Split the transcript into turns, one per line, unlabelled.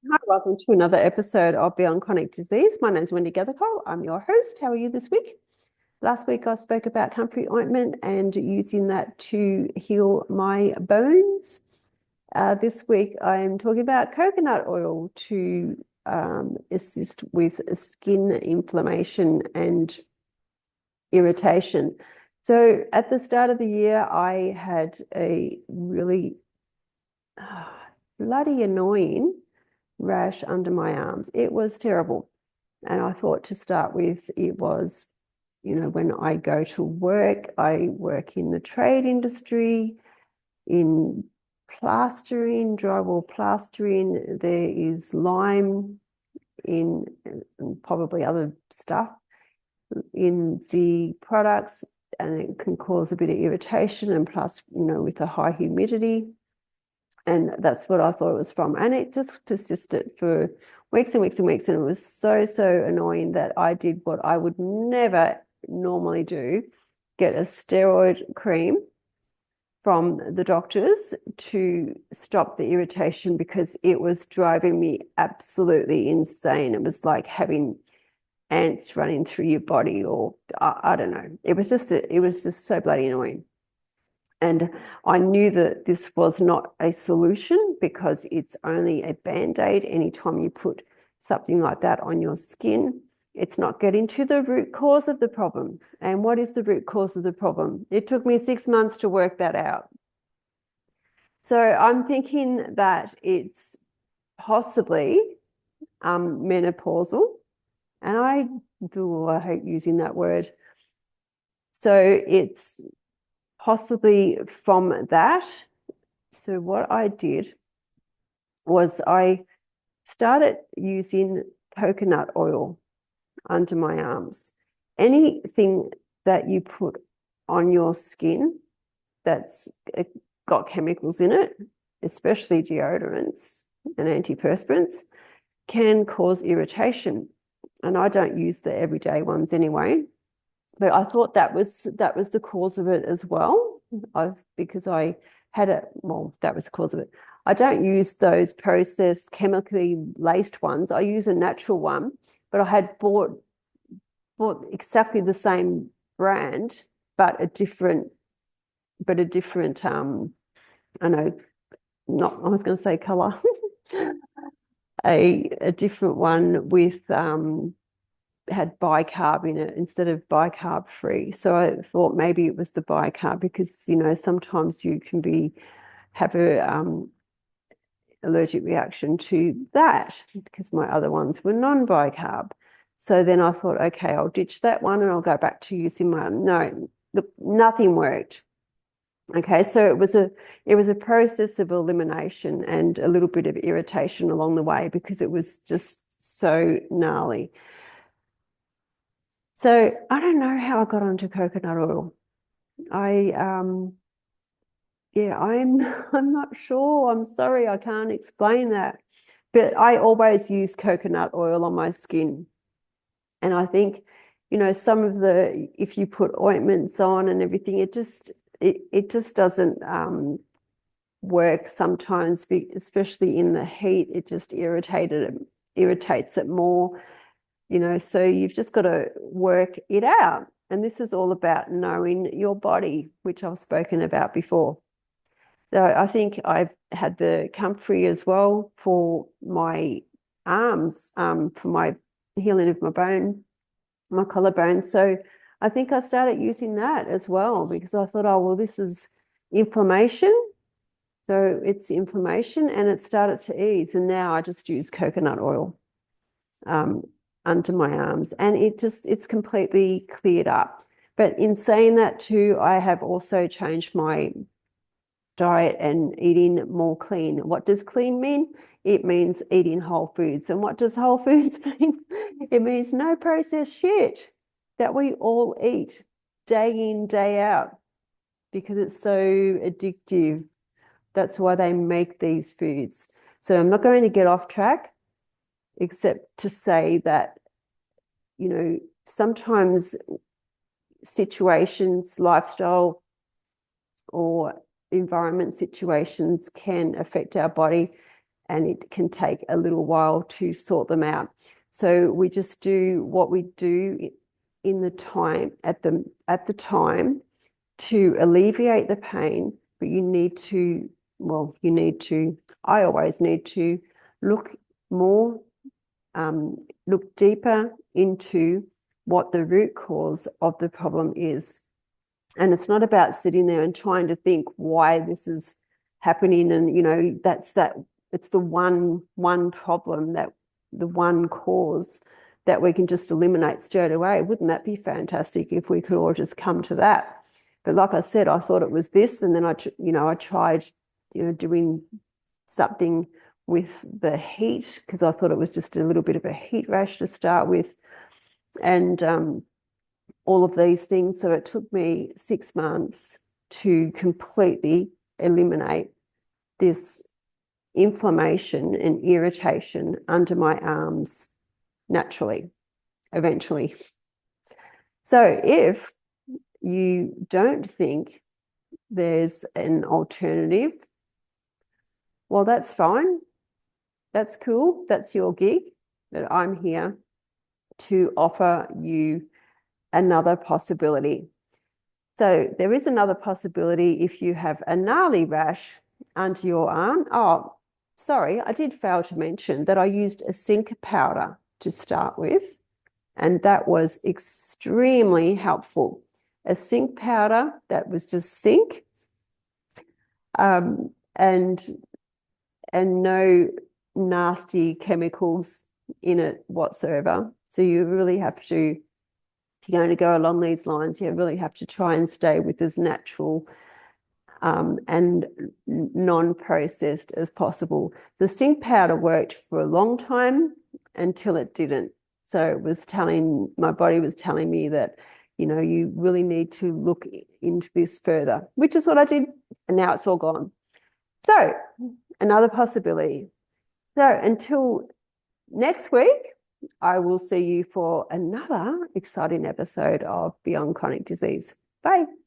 Hi, welcome to another episode of Beyond Chronic Disease. My name is Wendy Gathercole. I'm your host. How are you this week? Last week I spoke about comfrey ointment and using that to heal my bones. This week I'm talking about coconut oil to assist with skin inflammation and irritation. So at the start of the year, I had a really bloody annoying rash under my arms. It was terrible. And I thought to start with, it was, when I go to work, I work in the trade industry, in plastering, drywall plastering. There is lime in and probably other stuff in the products, and it can cause a bit of irritation. And plus, with the high humidity, and that's what I thought it was from. And it just persisted for weeks and weeks and weeks. And it was so, so annoying that I did what I would never normally do, get a steroid cream from the doctors to stop the irritation because it was driving me absolutely insane. It was like having ants running through your body, or I don't know. It was just so bloody annoying. And I knew that this was not a solution because it's only a band-aid. Anytime you put something like that on your skin, it's not getting to the root cause of the problem. And what is the root cause of the problem? It took me 6 months to work that out. So I'm thinking that it's possibly menopausal. And I hate using that word. So it's possibly from that. So what I did was I started using coconut oil under my arms. Anything that you put on your skin that's got chemicals in it, especially deodorants and antiperspirants, can cause irritation. And I don't use the everyday ones anyway. But I thought that was the cause of it as well. Because I had it, well, that was the cause of it. I don't use those processed chemically laced ones. I use a natural one, but I had bought exactly the same brand, but a different I know, not I was going to say color. A different one with had bicarb in it instead of bicarb free. So I thought maybe it was the bicarb because, sometimes you can have a allergic reaction to that because my other ones were non-bicarb. So then I thought, okay, I'll ditch that one and I'll go back to using my, no, look, nothing worked. Okay, so it was a process of elimination and a little bit of irritation along the way because it was just so gnarly. So I don't know how I got onto coconut oil. I yeah, I'm I'm not sure. I'm sorry, I can't explain that. But I always use coconut oil on my skin. And I think, some of if you put ointments on and everything, it just doesn't work sometimes, especially in the heat. It just irritates it more. So you've just got to work it out. And this is all about knowing your body, which I've spoken about before. So I think I've had the comfrey as well for my arms, for my healing of my collarbone. So I think I started using that as well because I thought, oh, well, this is inflammation. So it's inflammation and it started to ease. And now I just use coconut oil. Um, under my arms, and it's completely cleared up. But in saying that too, I have also changed my diet and eating more clean. What does clean mean? It means eating whole foods. And what does whole foods mean? It means no processed shit that we all eat day in, day out because it's so addictive. That's why they make these foods. So I'm not going to get off track, except to say that sometimes situations, lifestyle, or environment situations can affect our body and it can take a little while to sort them out. So we just do what we do in the time at the time to alleviate the pain, but you need to, I always need to look more, look deeper into what the root cause of the problem is. And it's not about sitting there and trying to think why this is happening. And, it's the one problem, that the one cause that we can just eliminate straight away. Wouldn't that be fantastic if we could all just come to that? But like I said, I thought it was this, and then I tried, doing something with the heat, because I thought it was just a little bit of a heat rash to start with, and all of these things. So it took me 6 months to completely eliminate this inflammation and irritation under my arms naturally, eventually. So if you don't think there's an alternative, well, that's fine. That's cool. That's your gig. But I'm here to offer you another possibility. So there is another possibility if you have a gnarly rash under your arm. Oh, sorry, I did fail to mention that I used a zinc powder to start with, and that was extremely helpful. A zinc powder that was just zinc, and no nasty chemicals in it whatsoever. So you really have to, if you're going to go along these lines, you really have to try and stay with as natural and non-processed as possible. The zinc powder worked for a long time until it didn't. So my body was telling me that, you really need to look into this further, which is what I did, and now it's all gone. So another possibility. So until next week, I will see you for another exciting episode of Beyond Chronic Disease. Bye.